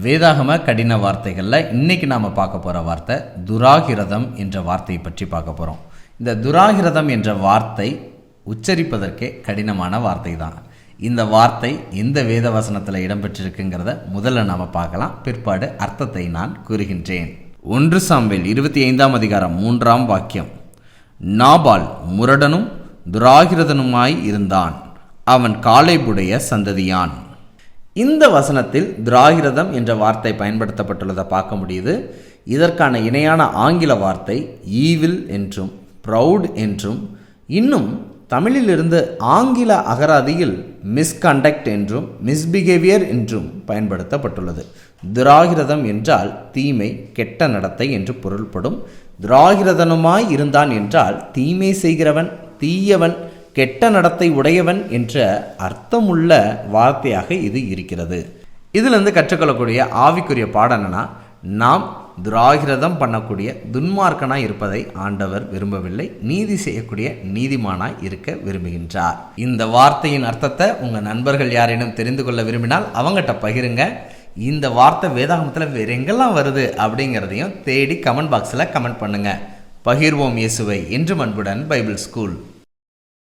வேதாகம கடின வார்த்தைகளில் இன்றைக்கி நாம் பார்க்க போகிற வார்த்தை துராகிரதம் என்ற வார்த்தையை பற்றி பார்க்க போகிறோம். இந்த துராகிரதம் என்ற வார்த்தை உச்சரிப்பதற்கே கடினமான வார்த்தை தான். இந்த வார்த்தை எந்த வேத வசனத்தில் இடம்பெற்றிருக்குங்கிறத முதல்ல நாம் பார்க்கலாம், பிற்பாடு அர்த்தத்தை நான் கூறுகின்றேன். 1 சாமுவேல் 25ஆம் அதிகாரம் 3ஆம் வாக்கியம். நாபால் முரடனும் துராகிரதனுமாய் இருந்தான், அவன் காலேபுடைய சந்ததியான். இந்த வசனத்தில் துராகிரதம் என்ற வார்த்தை பயன்படுத்தப்பட்டுள்ளதை பார்க்க முடியுது. இதற்கான இணையான ஆங்கில வார்த்தை ஈவில் என்றும் ப்ரவுட் என்றும், இன்னும் தமிழிலிருந்து ஆங்கில அகராதியில் மிஸ்கண்டக்ட் என்றும் மிஸ்பிஹேவியர் என்றும் பயன்படுத்தப்பட்டுள்ளது. துராகிரதம் என்றால் தீமை, கெட்ட நடத்தை என்று பொருள்படும். துராகிரதனுமாய் இருந்தான் என்றால் தீமை செய்கிறவன், தீயவன், கெட்ட நடத்தை உடையவன் என்ற அர்த்தமுள்ள வார்த்தையாக இது இருக்கிறது. இதிலிருந்து கற்றுக்கொள்ளக்கூடிய ஆவிக்குரிய பாடம் என்னன்னா, நாம் துராகிரதம் பண்ணக்கூடிய துன்மார்க்கனாய் இருப்பதை ஆண்டவர் விரும்பவில்லை, நீதி செய்யக்கூடிய நீதிமானாய் இருக்க விரும்புகின்றார். இந்த வார்த்தையின் அர்த்தத்தை உங்கள் நண்பர்கள் யாரேனும் தெரிந்து கொள்ள விரும்பினால் அவங்ககிட்ட பகிருங்க. இந்த வார்த்தை வேதாகமத்தில் வேற எங்கெல்லாம் வருது அப்படிங்கிறதையும் தேடி கமெண்ட் பாக்ஸில் கமெண்ட் பண்ணுங்க. பகிர்வோம் இயேசுவை. என்று அன்புடன் பைபிள் ஸ்கூல்.